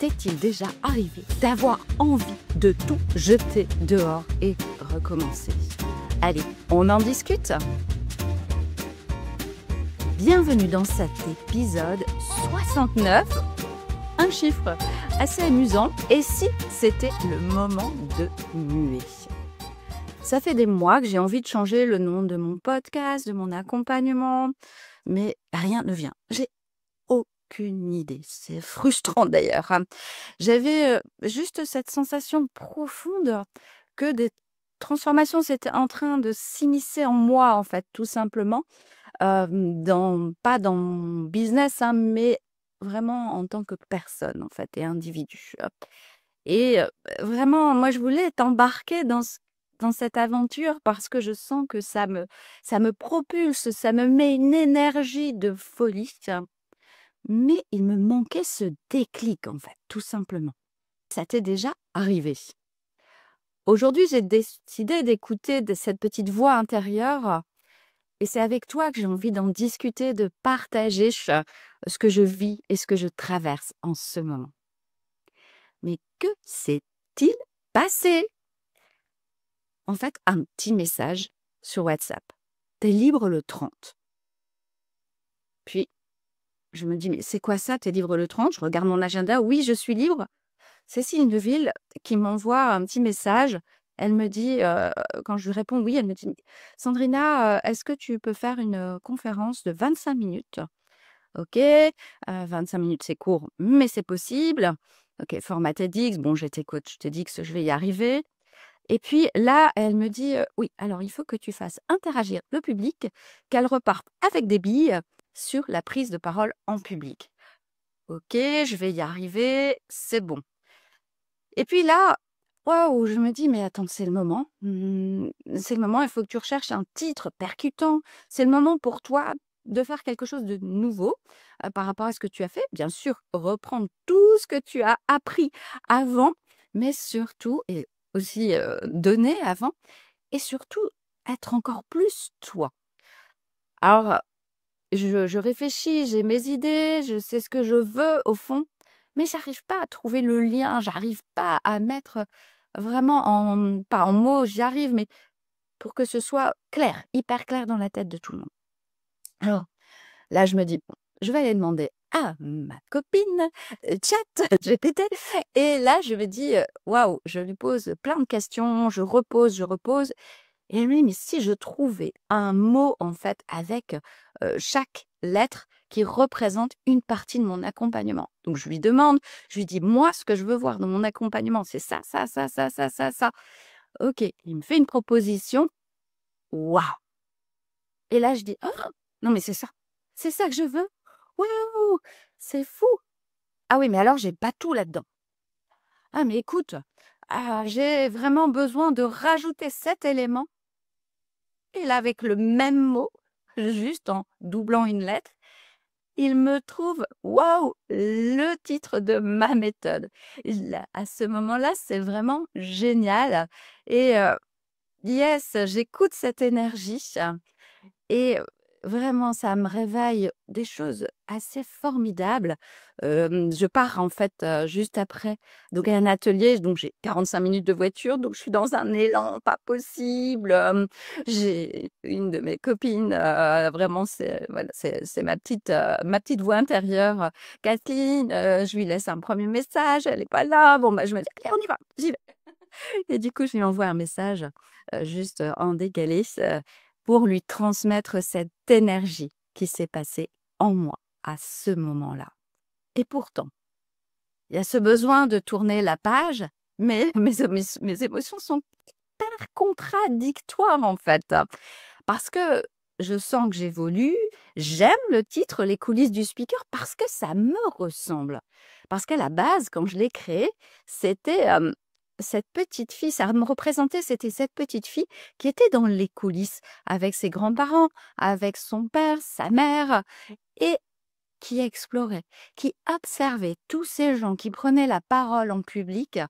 t'est-il déjà arrivé d'avoir envie de tout jeter dehors et recommencer? Allez, on en discute? Bienvenue dans cet épisode 69, un chiffre assez amusant. Et si c'était le moment de muer? Ça fait des mois que j'ai envie de changer le nom de mon podcast, de mon accompagnement, mais rien ne vient. J'ai aucune idée. C'est frustrant d'ailleurs, hein. J'avais juste cette sensation profonde que des transformations étaient en train de s'initier en moi, en fait, tout simplement. Pas dans mon business, hein, mais vraiment en tant que personne, en fait, et individu. Et vraiment, moi, je voulais t'embarquer dans cette aventure parce que je sens que ça me propulse, ça me met une énergie de folie. Mais il me manquait ce déclic, en fait, tout simplement. Ça t'est déjà arrivé? Aujourd'hui, j'ai décidé d'écouter cette petite voix intérieure et c'est avec toi que j'ai envie d'en discuter, de partager ce que je vis et ce que je traverse en ce moment. Mais que s'est-il passé? En fait, un petit message sur WhatsApp. T'es libre le 30. Puis, je me dis, mais c'est quoi ça, t'es libre le 30? Je regarde mon agenda. Oui, je suis libre. C'est Cécile Deville qui m'envoie un petit message. Elle me dit, quand je lui réponds oui, elle me dit, Sandrina, est-ce que tu peux faire une conférence de 25 minutes? Ok, 25 minutes c'est court, mais c'est possible. Ok, format TEDx, bon, j'étais coach TEDx, je vais y arriver. Et puis là, elle me dit, oui, alors il faut que tu fasses interagir le public, qu'elle reparte avec des billes sur la prise de parole en public. Ok, je vais y arriver, c'est bon. Et puis là, waouh, je me dis, mais attends, c'est le moment. C'est le moment, il faut que tu recherches un titre percutant. C'est le moment pour toi de faire quelque chose de nouveau par rapport à ce que tu as fait. Bien sûr, reprendre tout ce que tu as appris avant, mais surtout, et aussi donner avant, et surtout être encore plus toi. Alors, je réfléchis, j'ai mes idées, je sais ce que je veux au fond, mais j'arrive pas à trouver le lien, j'arrive pas à mettre vraiment pas en mots, j'y arrive, mais pour que ce soit clair, hyper clair dans la tête de tout le monde. Alors là, je me dis, bon, je vais aller demander à ma copine, ChatGPT, et là, je me dis, waouh, je lui pose plein de questions, je repose. Et elle me dit, mais si je trouvais un mot, en fait, avec chaque lettre qui représente une partie de mon accompagnement. Donc, je lui demande, je lui dis, moi, ce que je veux voir dans mon accompagnement, c'est ça, ça, ça, ça, ça, ça, ça. Ok, il me fait une proposition. Waouh! Et là, je dis, oh, non, mais c'est ça que je veux. Waouh! C'est fou! Ah oui, mais alors, j'ai pas tout là-dedans. Ah, mais écoute, j'ai vraiment besoin de rajouter cet élément. Et là, avec le même mot, juste en doublant une lettre, il me trouve, waouh, le titre de ma méthode. Là, à ce moment-là, c'est vraiment génial. Et yes, j'écoute cette énergie et vraiment, ça me réveille des choses assez formidables. Je pars en fait juste après donc à un atelier, donc j'ai 45 minutes de voiture, donc je suis dans un élan pas possible. J'ai une de mes copines, vraiment c'est voilà, c'est ma petite voix intérieure, Kathleen, je lui laisse un premier message, elle est pas là. Bon, bah, je me dis: «Allez, on y va, j'y vais» et du coup, je lui envoie un message, juste, en décalé, pour lui transmettre cette énergie qui s'est passée en moi à ce moment-là. Et pourtant, il y a ce besoin de tourner la page, mais mes émotions sont hyper contradictoires, en fait, hein. Parce que je sens que j'évolue, j'aime le titre «Les coulisses du speaker» parce que ça me ressemble. Parce qu'à la base, quand je l'ai créé, c'était, cette petite fille, ça me représentait, c'était cette petite fille qui était dans les coulisses avec ses grands-parents, avec son père, sa mère et qui explorait, qui observait tous ces gens qui prenaient la parole en public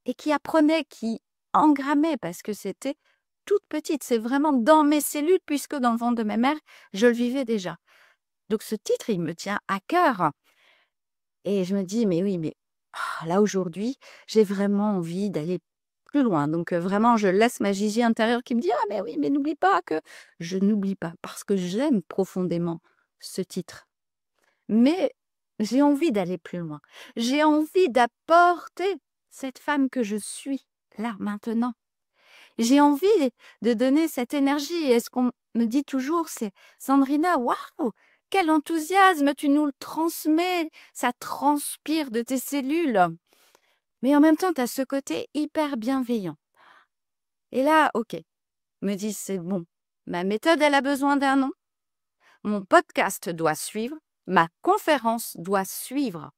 et qui apprenaient, qui engrammaient parce que c'était toute petite. C'est vraiment dans mes cellules puisque dans le ventre de ma mère, je le vivais déjà. Donc ce titre, il me tient à cœur et je me dis: «Mais oui, mais là aujourd'hui, j'ai vraiment envie d'aller plus loin. Donc vraiment, je laisse ma Gigi intérieure qui me dit: «Ah mais oui, mais n'oublie pas que» je n'oublie pas parce que j'aime profondément ce titre. Mais j'ai envie d'aller plus loin. J'ai envie d'apporter cette femme que je suis, là, maintenant. J'ai envie de donner cette énergie et ce qu'on me dit toujours, c'est: «Sandrina, waouh, quel enthousiasme, tu nous le transmets, ça transpire de tes cellules». Mais en même temps, tu as ce côté hyper bienveillant. Et là, OK, me dis: «C'est bon, ma méthode, elle a besoin d'un nom, mon podcast doit suivre, ma conférence doit suivre».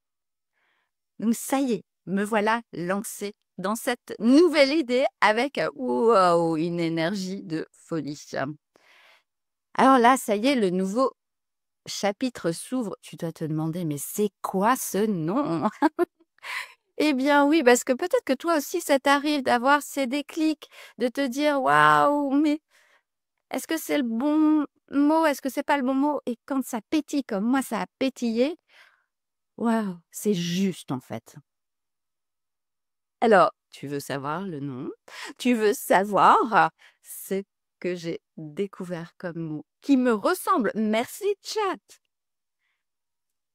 Donc ça y est, me voilà lancée dans cette nouvelle idée avec, waouh, une énergie de folie. Alors là, ça y est, le nouveau chapitre s'ouvre. Tu dois te demander: «Mais c'est quoi ce nom?» Eh bien oui, parce que peut-être que toi aussi ça t'arrive d'avoir ces déclics, de te dire: «Waouh, mais est-ce que c'est le bon mot? Est-ce que c'est pas le bon mot?» Et quand ça pétille comme moi ça a pétillé, waouh, c'est juste en fait. Alors, tu veux savoir le nom? Tu veux savoir ce que j'ai découvert comme mot qui me ressemble? Merci chat!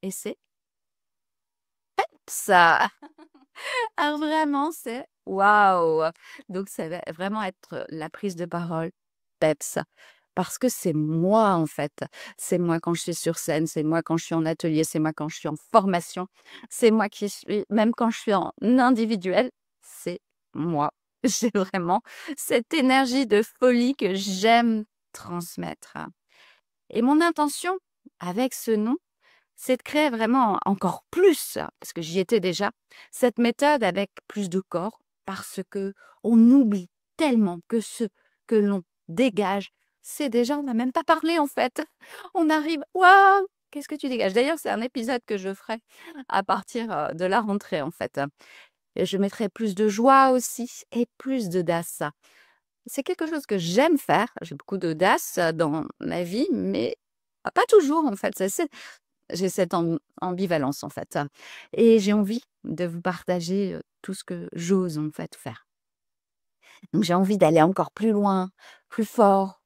Et c'est ça! Ah vraiment, c'est waouh! Donc ça va vraiment être la prise de parole peps, parce que c'est moi en fait. C'est moi quand je suis sur scène, c'est moi quand je suis en atelier, c'est moi quand je suis en formation, c'est moi qui suis même quand je suis en individuel, c'est moi. J'ai vraiment cette énergie de folie que j'aime transmettre. Et mon intention avec ce nom, c'est de créer vraiment encore plus, parce que j'y étais déjà, cette méthode avec plus de corps, parce que on oublie tellement que ce que l'on dégage, c'est déjà, on n'a même pas parlé en fait. On arrive, waouh, qu'est-ce que tu dégages? D'ailleurs, c'est un épisode que je ferai à partir de la rentrée en fait. Et je mettrai plus de joie aussi et plus d'audace. C'est quelque chose que j'aime faire. J'ai beaucoup d'audace dans ma vie, mais pas toujours en fait. J'ai cette ambivalence en fait, et j'ai envie de vous partager, tout ce que j'ose en fait faire. Donc j'ai envie d'aller encore plus loin, plus fort,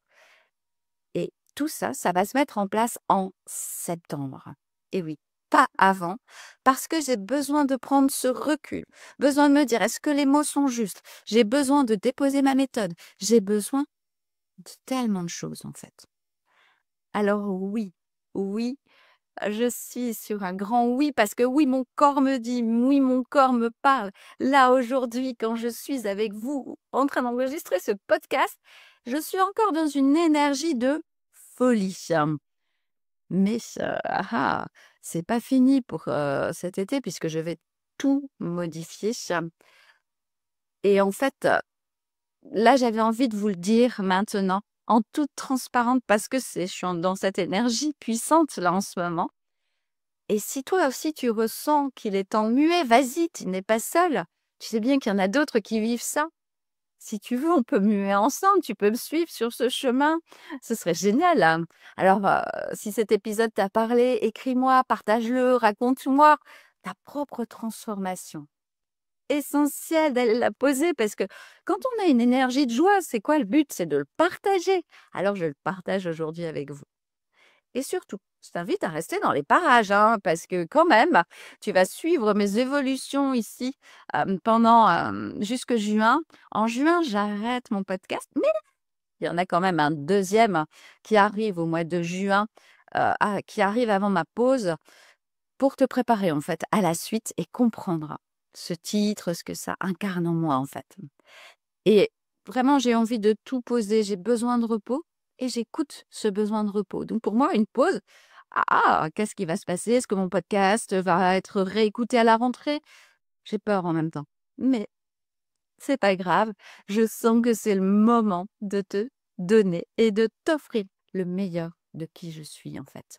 et tout ça, ça va se mettre en place en septembre. Et oui, pas avant, parce que j'ai besoin de prendre ce recul, besoin de me dire: «Est-ce que les mots sont justes?» J'ai besoin de déposer ma méthode, j'ai besoin de tellement de choses en fait. Alors oui, oui, je suis sur un grand oui parce que oui, mon corps me dit, oui, mon corps me parle. Là, aujourd'hui, quand je suis avec vous en train d'enregistrer ce podcast, je suis encore dans une énergie de folie. Mais c'est pas fini pour cet été puisque je vais tout modifier. Et en fait, là, j'avais envie de vous le dire maintenant, en toute transparence, parce que je suis dans cette énergie puissante là en ce moment. Et si toi aussi tu ressens qu'il est en muet, vas-y, tu n'es pas seul. Tu sais bien qu'il y en a d'autres qui vivent ça. Si tu veux, on peut muer ensemble, tu peux me suivre sur ce chemin. Ce serait génial, hein. Alors, si cet épisode t'a parlé, écris-moi, partage-le, raconte-moi ta propre transformation. Essentiel d'aller la poser parce que quand on a une énergie de joie, c'est quoi le but? C'est de le partager. Alors, je le partage aujourd'hui avec vous. Et surtout, je t'invite à rester dans les parages, hein, parce que quand même, tu vas suivre mes évolutions ici pendant jusque juin. En juin, j'arrête mon podcast, mais il y en a quand même un deuxième qui arrive au mois de juin, qui arrive avant ma pause, pour te préparer en fait à la suite et comprendre ce titre, ce que ça incarne en moi en fait. Et vraiment, j'ai envie de tout poser, j'ai besoin de repos et j'écoute ce besoin de repos. Donc pour moi, une pause, qu'est-ce qui va se passer? Est-ce que mon podcast va être réécouté à la rentrée? J'ai peur en même temps. Mais c'est pas grave, je sens que c'est le moment de te donner et de t'offrir le meilleur de qui je suis en fait.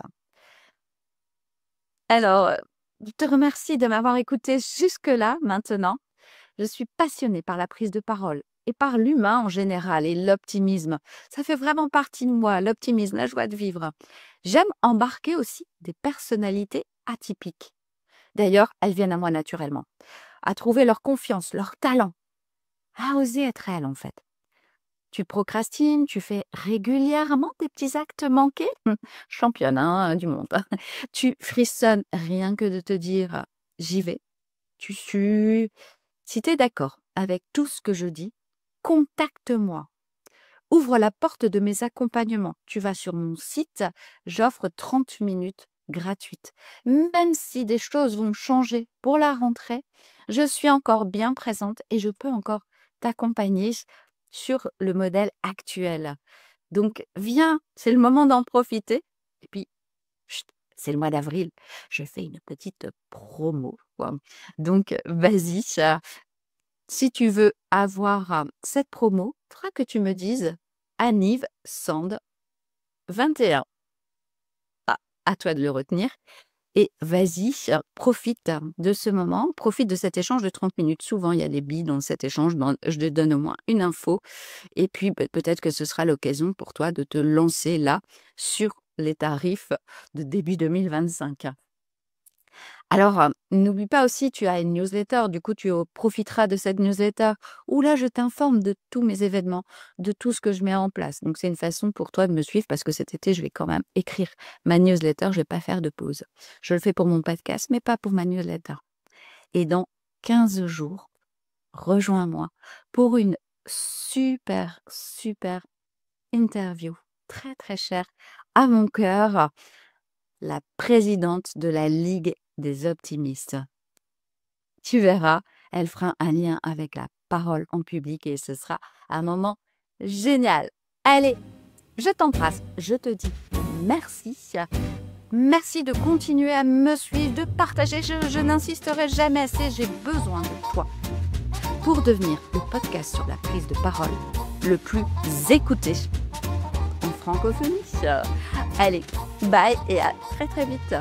Alors, je te remercie de m'avoir écouté jusque-là maintenant. Je suis passionnée par la prise de parole et par l'humain en général et l'optimisme. Ça fait vraiment partie de moi, l'optimisme, la joie de vivre. J'aime embarquer aussi des personnalités atypiques. D'ailleurs, elles viennent à moi naturellement. à trouver leur confiance, leur talent, à oser être elles en fait. Tu procrastines, tu fais régulièrement des petits actes manqués. Championne du monde. Tu frissonnes rien que de te dire j'y vais. Tu sues. Si tu es d'accord avec tout ce que je dis, contacte-moi. Ouvre la porte de mes accompagnements. Tu vas sur mon site, j'offre 30 minutes gratuites. Même si des choses vont changer pour la rentrée, je suis encore bien présente et je peux encore t'accompagner sur le modèle actuel. Donc, viens, c'est le moment d'en profiter. Et puis, chut, c'est le mois d'avril, je fais une petite promo, quoi. Donc, vas-y, si tu veux avoir cette promo, il faudra que tu me dises Aniv Sand 21. Ah, à toi de le retenir. Et vas-y, profite de ce moment, profite de cet échange de 30 minutes. Souvent, il y a des billes dans cet échange. Je te donne au moins une info. Et puis, peut-être que ce sera l'occasion pour toi de te lancer là sur les tarifs de début 2025. Alors, n'oublie pas aussi, tu as une newsletter, du coup, tu profiteras de cette newsletter où là, je t'informe de tous mes événements, de tout ce que je mets en place. Donc, c'est une façon pour toi de me suivre parce que cet été, je vais quand même écrire ma newsletter, je ne vais pas faire de pause. Je le fais pour mon podcast, mais pas pour ma newsletter. Et dans 15 jours, rejoins-moi pour une super, super interview, très, très chère à mon cœur, la présidente de la Ligue des optimistes. Tu verras, elle fera un lien avec la parole en public et ce sera un moment génial. Allez, je t'embrasse, je te dis merci. Merci de continuer à me suivre, de partager. Je n'insisterai jamais assez, j'ai besoin de toi pour devenir le podcast sur la prise de parole le plus écouté en francophonie. Allez, bye et à très très vite.